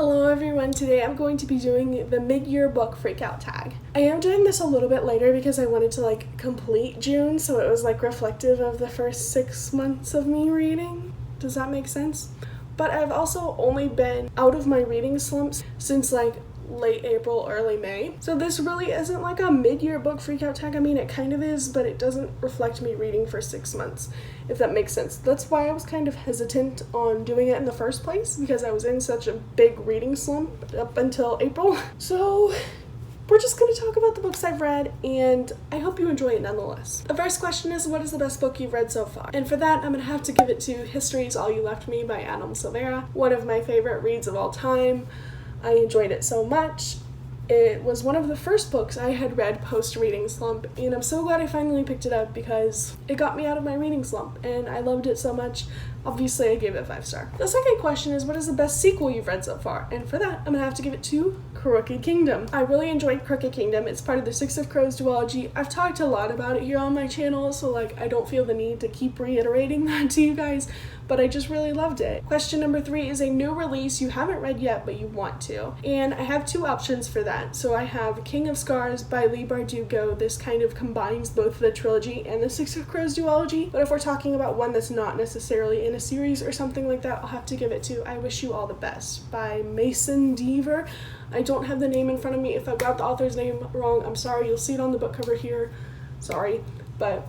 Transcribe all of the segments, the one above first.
Hello everyone, today I'm going to be doing the mid-year book freakout tag. I am doing this a little bit later because I wanted to complete June, so it was reflective of the first 6 months of me reading. Does that make sense? But I've also only been out of my reading slumps since late April, early May. So this really isn't a mid-year book freakout tag. I mean, it kind of is, but it doesn't reflect me reading for 6 months, if that makes sense. That's why I was kind of hesitant on doing it in the first place, because I was in such a big reading slump up until April. So we're just going to talk about the books I've read, and I hope you enjoy it nonetheless. The first question is, what is the best book you've read so far? And for that, I'm going to have to give it to History Is All You Left Me by Silvera, one of my favorite reads of all time. I enjoyed it so much. It was one of the first books I had read post-reading slump, and I'm so glad I finally picked it up because it got me out of my reading slump, and I loved it so much. Obviously, I gave it 5 stars. The second question is, what is the best sequel you've read so far? And for that, I'm going to have to give it to Crooked Kingdom. I really enjoyed Crooked Kingdom. It's part of the Six of Crows duology. I've talked a lot about it here on my channel, so I don't feel the need to keep reiterating that to you guys, but I just really loved it. Question number 3 is a new release you haven't read yet, but you want to. And I have 2 options for that. So I have King of Scars by Leigh Bardugo. This kind of combines both the trilogy and the Six of Crows duology, but if we're talking about one that's not necessarily in a series or something like that, I'll have to give it to I Wish You All the Best by Deaver. I don't have the name in front of me. If I got the author's name wrong, I'm sorry. You'll see it on the book cover here. Sorry. But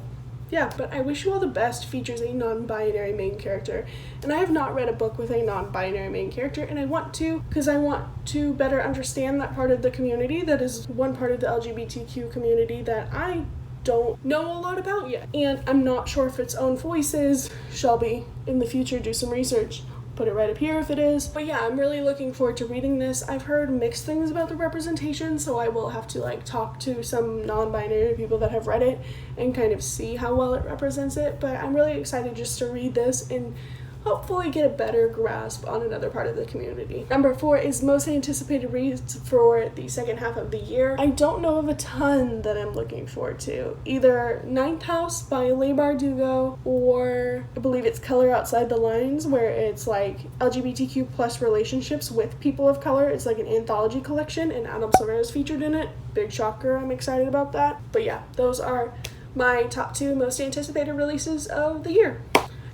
yeah, but I Wish You All the Best features a non-binary main character, and I have not read a book with a non-binary main character, and I want to, because I want to better understand that part of the community that is one part of the LGBTQ community that I don't know a lot about yet, and I'm not sure if its own voices. Shelby, in the future, do some research. Put it right up here if it is. But yeah, I'm really looking forward to reading this. I've heard mixed things about the representation, so I will have to talk to some non-binary people that have read it and kind of see how well it represents it. But I'm really excited just to read this and hopefully get a better grasp on another part of the community. Number 4 is most anticipated reads for the second half of the year. I don't know of a ton that I'm looking forward to. Either Ninth House by Leigh Bardugo, or I believe it's Color Outside the Lines, where it's LGBTQ plus relationships with people of color. It's an anthology collection, and Silvera is featured in it. Big shocker, I'm excited about that. But yeah, those are my top 2 most anticipated releases of the year.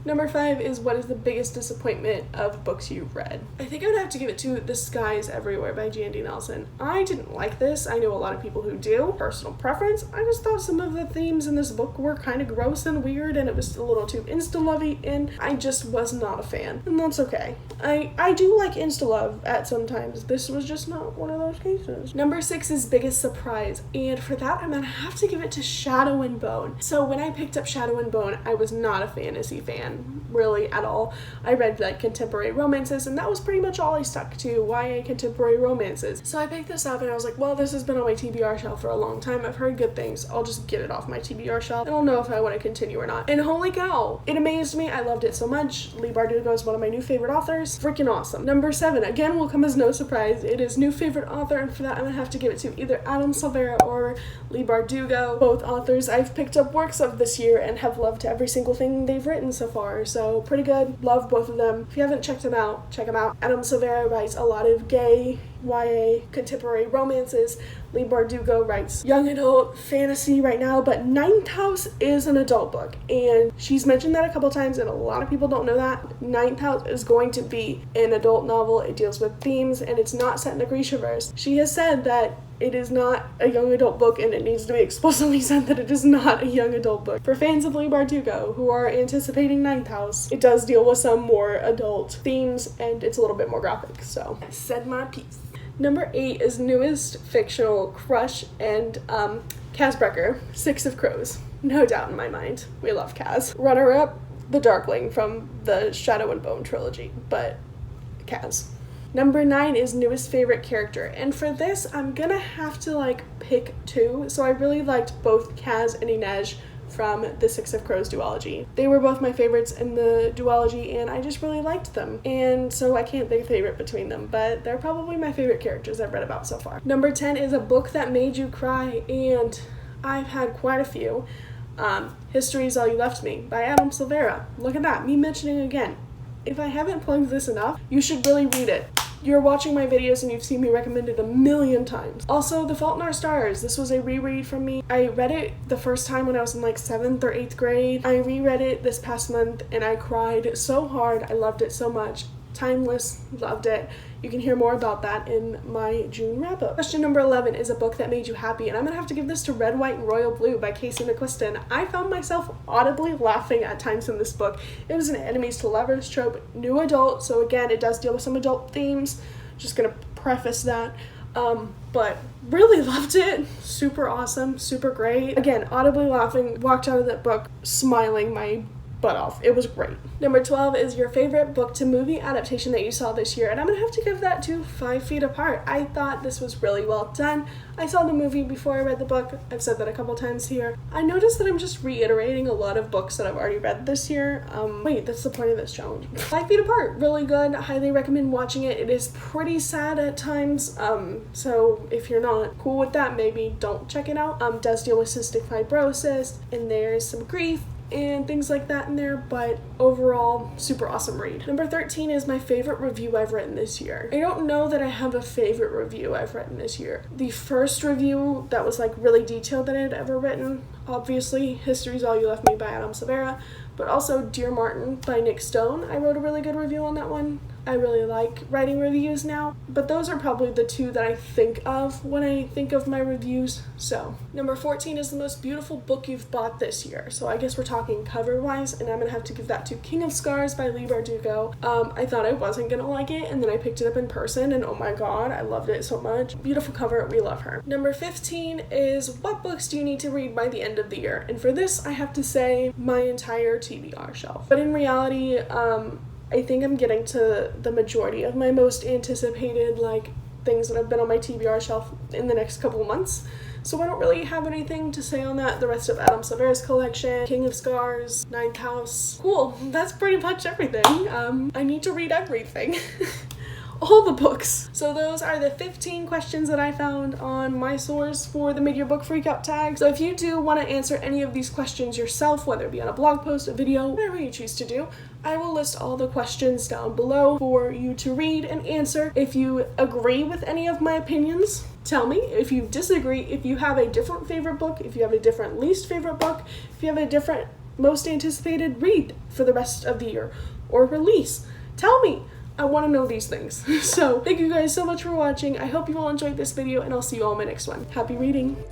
Number 5 is, what is the biggest disappointment of books you've read? I think I would have to give it to The Sky Is Everywhere by Jandy. I didn't like this. I know a lot of people who do. Personal preference, I just thought some of the themes in this book were kind of gross and weird, and it was a little too insta-lovey, and I just was not a fan. And that's okay. I do like insta-love at sometimes. This was just not one of those cases. Number 6 is biggest surprise, and for that I'm gonna have to give it to Shadow and Bone. So when I picked up Shadow and Bone, I was not a fantasy fan, really, at all. I read contemporary romances, and that was pretty much all I stuck to, YA contemporary romances. So I picked this up and I was like, well, this has been on my TBR shelf for a long time. I've heard good things. I'll just get it off my TBR shelf. I don't know if I want to continue or not. And holy cow, it amazed me. I loved it so much. Leigh Bardugo is one of my new favorite authors. Freaking awesome. Number 7, again, will come as no surprise. It is new favorite author, and for that I'm gonna have to give it to either Silvera or Leigh Bardugo. Both authors I've picked up works of this year and have loved every single thing they've written so far. So pretty good. Love both of them. If you haven't checked them out, check them out. Silvera writes a lot of gay, YA, contemporary romances. Leigh Bardugo writes young adult fantasy right now, but Ninth House is an adult book, and she's mentioned that a couple times, and a lot of people don't know that. Ninth House is going to be an adult novel. It deals with themes, and it's not set in the Grishaverse. She has said that it is not a young adult book, and it needs to be explicitly said that it is not a young adult book. For fans of Leigh Bardugo who are anticipating Ninth House, it does deal with some more adult themes, and it's a little bit more graphic, so I said my piece. Number 8 is newest fictional crush, and Kaz Brecker, Six of Crows. No doubt in my mind. We love Kaz. Runner-up, The Darkling from the Shadow and Bone trilogy, but Kaz. Number 9 is newest favorite character, and for this I'm gonna have to pick 2. So I really liked both Kaz and Inej from the Six of Crows duology. They were both my favorites in the duology, and I just really liked them, and so I can't pick a favorite between them, but they're probably my favorite characters I've read about so far. Number 10 is a book that made you cry, and I've had quite a few. History Is All You Left Me by Silvera. Look at that, me mentioning it again. If I haven't plugged this enough, you should really read it. you're watching my videos and you've seen me recommend it a million times. Also, The Fault in Our Stars. This was a reread for me. I read it the first time when I was in like 7th or 8th grade. I reread it this past month and I cried so hard. I loved it so much. Timeless, loved it. You can hear more about that in my June wrap-up. Question number 11 is a book that made you happy, and I'm gonna have to give this to Red, White, and Royal Blue by Casey McQuiston. I found myself audibly laughing at times in this book. It was an enemies to lovers trope, new adult, so again, it does deal with some adult themes. Just gonna preface that. But really loved it. Super awesome, super great. Again, audibly laughing, walked out of that book smiling my butt off. It was great. Number 12 is your favorite book to movie adaptation that you saw this year, and I'm gonna have to give that to 5 Feet Apart. I thought this was really well done. I saw the movie before I read the book. I've said that a couple times here. I noticed that I'm just reiterating a lot of books that I've already read this year. Wait, that's the point of this challenge. 5 Feet Apart, really good. Highly recommend watching it. It is pretty sad at times, so if you're not cool with that, maybe don't check it out. Does deal with cystic fibrosis, and there's some grief and things like that in there, but overall, super awesome read. Number 13 is my favorite review I've written this year. I don't know that I have a favorite review I've written this year. The first review that was like really detailed that I had ever written, obviously, History's All You Left Me by Silvera, but also Dear Martin by Nick Stone. I wrote a really good review on that one. I really like writing reviews now, but those are probably the two that I think of when I think of my reviews. So, number 14 is the most beautiful book you've bought this year. So I guess we're talking cover-wise, and I'm gonna have to give that to King of Scars by Leigh Bardugo. I thought I wasn't gonna like it, and then I picked it up in person, and oh my god, I loved it so much. Beautiful cover, we love her. Number 15 is what books do you need to read by the end of the year? And for this, I have to say my entire TBR shelf. But in reality, I think I'm getting to the majority of my most anticipated things that have been on my TBR shelf in the next couple of months. So I don't really have anything to say on that. The rest of Silvera's collection, King of Scars, Ninth House. Cool, that's pretty much everything. I need to read everything. All the books. So those are the 15 questions that I found on my source for the Mid-Year Book Freakout tag. So if you do want to answer any of these questions yourself, whether it be on a blog post, a video, whatever you choose to do, I will list all the questions down below for you to read and answer. If you agree with any of my opinions, tell me. If you disagree, if you have a different favorite book, if you have a different least favorite book, if you have a different most anticipated read for the rest of the year or release, tell me. I want to know these things. So thank you guys so much for watching. I hope you all enjoyed this video, and I'll see you all in my next one. Happy reading!